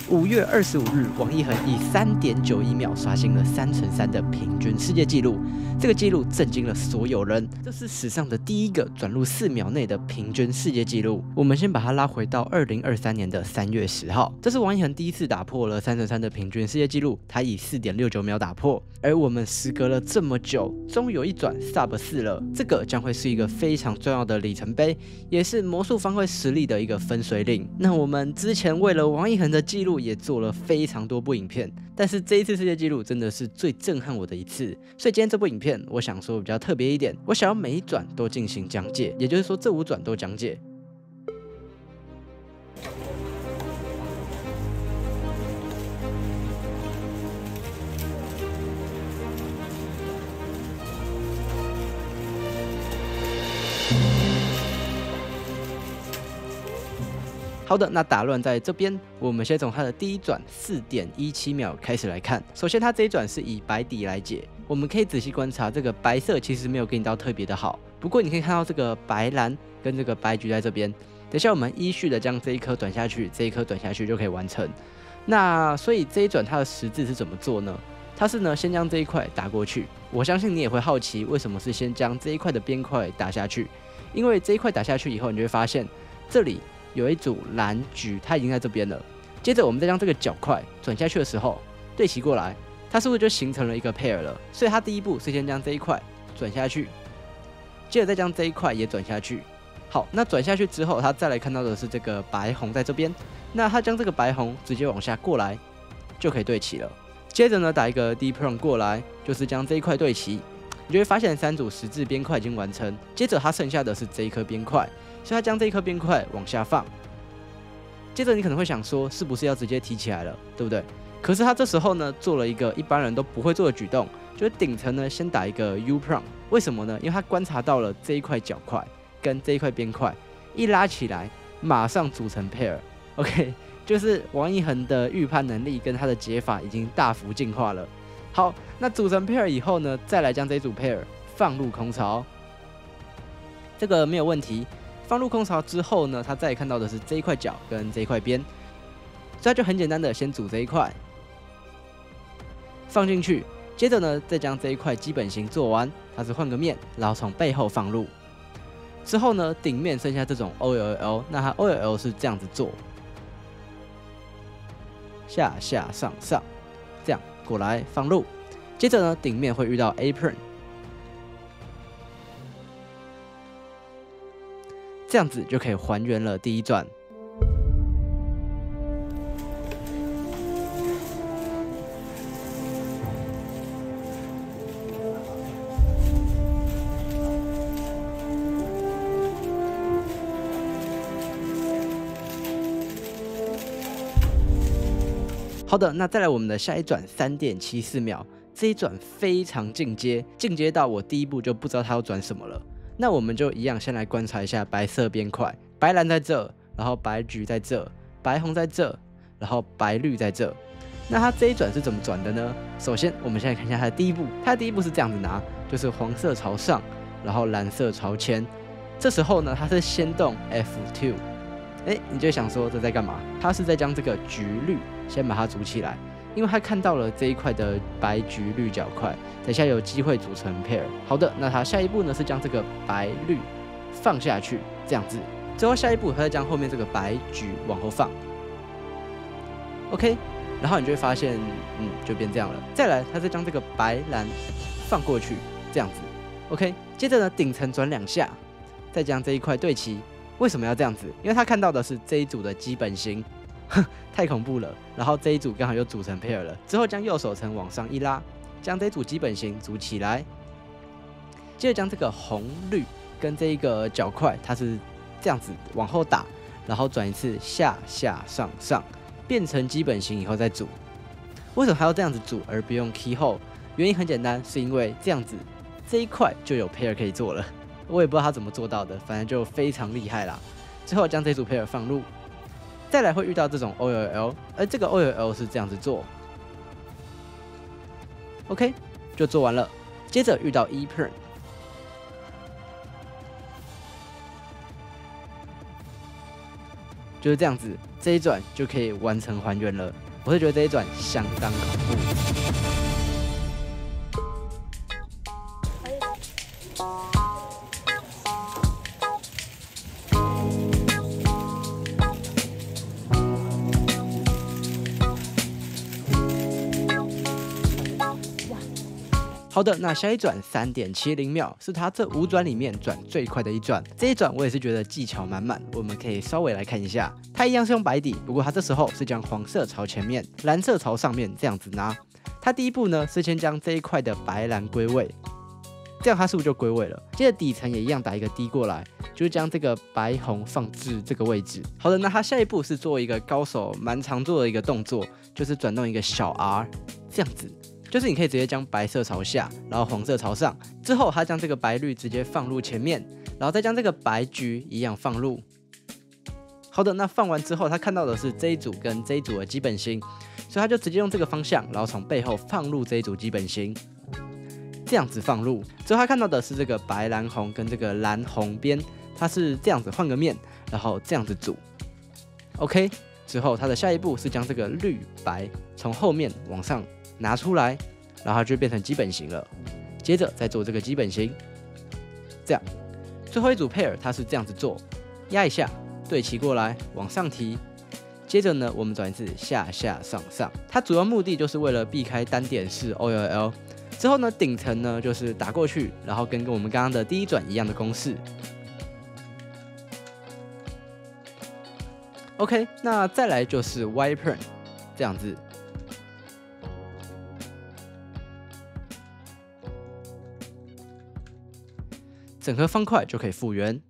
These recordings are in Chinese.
5月25日，王一恒以3.91秒刷新了3×3的平均世界纪录。这个纪录震惊了所有人，这是史上的第一个转入4秒内的平均世界纪录。我们先把它拉回到2023年的3月10号，这是王一恒第一次打破了3×3的平均世界纪录，他以4.69秒打破。而我们时隔了这么久，终于有一转 Sub 4了，这个将会是一个非常重要的里程碑，也是魔术方块实力的一个分水岭。那我们之前为了王一恒的纪录也做了非常多部影片，但是这一次世界纪录真的是最震撼我的一次，所以今天这部影片我想说比较特别一点，我想要每一转都进行讲解，也就是说这5转都讲解。好的，那打乱在这边，我们先从它的第一转4.17秒开始来看。首先，它这一转是以白底来解，我们可以仔细观察，这个白色其实没有给你到特别的好，不过你可以看到这个白蓝跟这个白橘在这边。等一下我们依序的将这一颗转下去，这一颗转下去就可以完成。那所以这一转它的实质是怎么做呢？它是呢先将这一块打过去，我相信你也会好奇为什么是先将这一块的边块打下去，因为这一块打下去以后，你就会发现这里有一组蓝橘，它已经在这边了。接着我们再将这个角块转下去的时候，对齐过来，它是不是就形成了一个 pair 了？所以它第一步是先将这一块转下去，接着再将这一块也转下去。好，那转下去之后，它再来看到的是这个白红在这边，那它将这个白红直接往下过来，就可以对齐了。接着呢，打一个 deep run 过来，就是将这一块对齐，你就会发现3组实质边块已经完成。接着它剩下的是这一颗边块。所以他将这一颗边块往下放，接着你可能会想说，是不是要直接提起来了，对不对？可是他这时候呢，做了一个一般人都不会做的举动，就是顶层呢先打一个 U prong。为什么呢？因为他观察到了这一块角块跟这一块边块一拉起来，马上组成 pair。OK， 就是王一恒的预判能力跟他的解法已经大幅进化了。好，那组成 pair 以后呢，再来将这一组 pair 放入空槽，这个没有问题。放入空槽之后呢，他再看到的是这一块角跟这一块边，所以他就很简单的先组这一块放进去，接着呢再将这一块基本型做完，它是换个面，然后从背后放入。之后呢，顶面剩下这种 OLL， 那它 OLL 是这样子做，下下上上，这样过来放入。接着呢，顶面会遇到 apron。这样子就可以还原了第一转。好的，那再来我们的下一转3.74秒，这一转非常进阶，进阶到我第一步就不知道它要转什么了。那我们就一样，先来观察一下白色边块，白蓝在这，然后白橘在这，白红在这，然后白绿在这。那它这一转是怎么转的呢？首先，我们现在看一下它的第一步，它的第一步是这样子拿，就是黄色朝上，然后蓝色朝前。这时候呢，它是先动 F2，你就想说这在干嘛？它是在将这个橘绿先把它组起来。因为他看到了这一块的白橘绿角块，等一下有机会组成 pair。好的，那他下一步呢是将这个白绿放下去，这样子。之后下一步他再将后面这个白橘往后放 ，OK， 然后你就会发现，就变这样了。再来，他再将这个白蓝放过去，这样子 ，OK。接着呢，顶层转2下，再将这一块对齐。为什么要这样子？因为他看到的是这一组的基本型。太恐怖了，然后这一组刚好又组成 pair 了，之后将右手层往上一拉，将这一组基本型组起来，接着将这个红绿跟这一个角块，它是这样子往后打，然后转一次下下上上，变成基本型以后再组。为什么还要这样子组而不用 key hole？ 原因很简单，是因为这样子这一块就有 pair 可以做了。我也不知道他怎么做到的，反正就非常厉害啦。最后将这组 pair 放入。再来会遇到这种 OLL， 而这个 OLL 是这样子做 ，OK， 就做完了。接着遇到 apron，就是这样子，这一转就可以完成还原了。我是觉得这一转相当恐怖。好的，那下一转3.70秒是它这5转里面转最快的一转。这一转我也是觉得技巧满满，我们可以稍微来看一下。它一样是用白底，不过它这时候是将黄色朝前面，蓝色朝上面这样子拿。它第一步呢是先将这一块的白蓝归位，这样它是不是就归位了？接着底层也一样打一个滴过来，就是将这个白红放置这个位置。好的，那它下一步是做一个高手蛮常做的一个动作，就是转动一个小 R， 这样子。就是你可以直接将白色朝下，然后黄色朝上，之后他将这个白绿直接放入前面，然后再将这个白橘一样放入。好的，那放完之后，他看到的是这一组跟这一组的基本型，所以他就直接用这个方向，然后从背后放入这一组基本型，这样子放入。之后他看到的是这个白蓝红跟这个蓝红边，它是这样子换个面，然后这样子组。OK， 之后他的下一步是将这个绿白从后面往上拿出来，然后它就变成基本型了。接着再做这个基本型，这样。最后一组 pair 它是这样子做，压一下，对齐过来，往上提。接着呢，我们转一次下下上上。它主要目的就是为了避开单点式 OLL。之后呢，顶层呢就是打过去，然后跟我们刚刚的第一转一样的公式。OK， 那再来就是 Y turn 这样子。整颗方块就可以复原。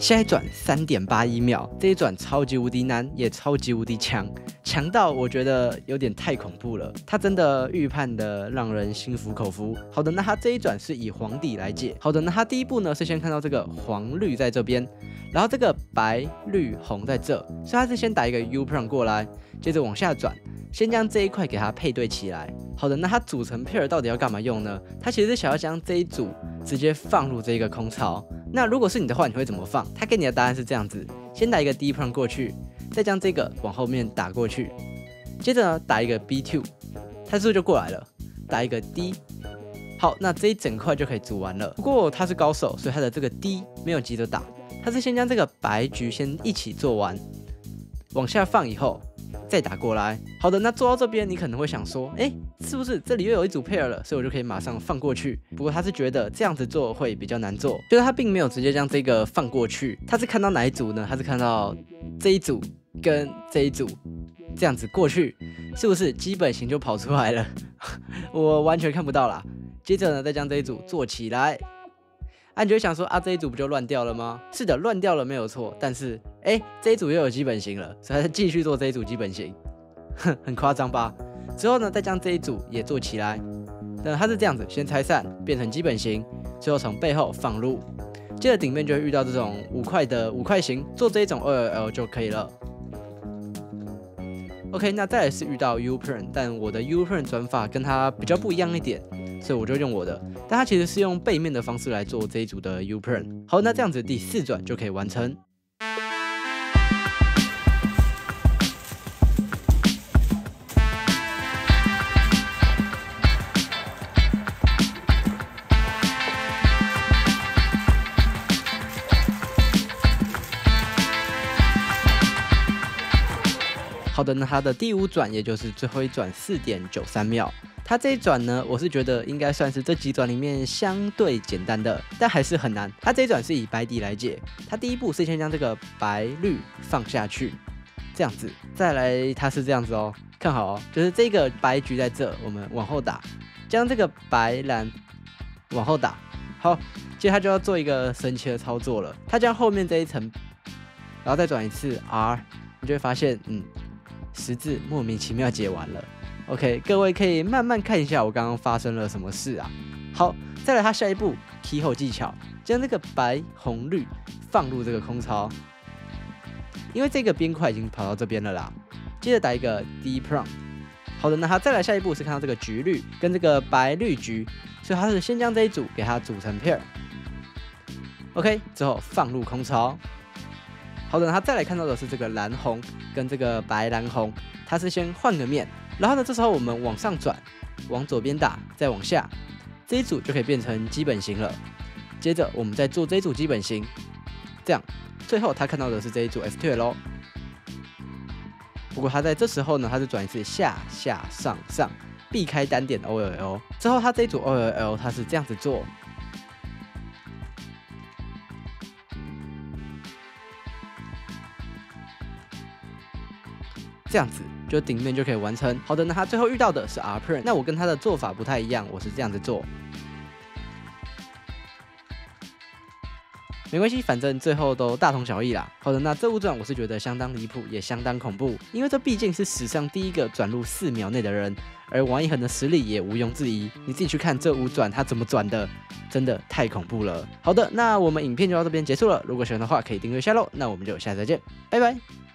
下一转3.81秒，这一转超级无敌难，也超级无敌强，强到我觉得有点太恐怖了。它真的预判的让人心服口服。好的，那它这一转是以黄底来解。好的，那它第一步呢是先看到这个黄绿在这边，然后这个白绿红在这，所以它是先打一个 U turn 过来，接着往下转，先将这一块给它配对起来。好的，那它组成 pair 到底要干嘛用呢？它其实是想要将这一组直接放入这个空槽。那如果是你的话，你会怎么放？他给你的答案是这样子：先打一个 D prime 过去，再将这个往后面打过去，接着呢打一个 B2， 它是不是就过来了？打一个 D， 好，那这一整块就可以组完了。不过他是高手，所以他的这个 D 没有急着打，他是先将这个白橘先一起做完，往下放以后再打过来。好的，那做到这边，你可能会想说，是不是这里又有一组 pair 了？所以我就可以马上放过去。不过他是觉得这样子做会比较难做，就是他并没有直接将这个放过去，他是看到哪一组呢？他是看到这一组跟这一组这样子过去，是不是基本型就跑出来了？我完全看不到啦。接着呢，再将这一组做起来。你就会想说这一组不就乱掉了吗？是的，乱掉了没有错，但是这一组又有基本型了，所以他继续做这一组基本型，很夸张吧？之后呢，再将这一组也做起来。那它是这样子，先拆散变成基本型，最后从背后放入，接着顶面就会遇到这种5块的5块型，做这一种 2LL 就可以了。OK， 那再来是遇到 U turn， 但我的 U turn 转法跟它比较不一样一点，所以我就用我的，但它其实是用背面的方式来做这一组的 U turn。好，那这样子第4转就可以完成。好的，那它的第5转，也就是最后一转4.93秒，它这一转呢，我是觉得应该算是这几转里面相对简单的，但还是很难。它这一转是以白底来解，它第一步是先将这个白绿放下去，这样子，再来它是这样子哦，看好哦，就是这个白橘在这，我们往后打，将这个白蓝往后打，好，接着它就要做一个神奇的操作了，它将后面这一层，然后再转一次 R， 你就会发现，十字莫名其妙解完了。OK， 各位可以慢慢看一下我刚刚发生了什么事啊。好，再来它下一步 key 后技巧，将这个白、红、绿放入这个空槽，因为这个边块已经跑到这边了啦。接着打一个 D prompt。好的，那它再来下一步是看到这个橘绿跟这个白绿橘，所以它是先将这一组给它组成 pair。OK， 之后放入空槽。好的，那它再来看到的是这个蓝红跟这个白蓝红，它是先换个面，然后呢，这时候我们往上转，往左边打，再往下，这一组就可以变成基本型了。接着我们再做这一组基本型，这样，最后他看到的是这一组 F2 咯。不过他在这时候呢，他是转一次下下上上，避开单点 OLL。之后他这一组 OLL 他是这样子做，这样子就顶面就可以完成。好的，那他最后遇到的是 R print， 那我跟他的做法不太一样，我是这样子做。没关系，反正最后都大同小异啦。好的，那这五转我是觉得相当离谱，也相当恐怖，因为这毕竟是史上第一个转入4秒内的人，而王一恒的实力也毋庸置疑。你自己去看这5转他怎么转的，真的太恐怖了。好的，那我们影片就到这边结束了。如果喜欢的话，可以订阅一下喽。那我们就下次再见，拜拜。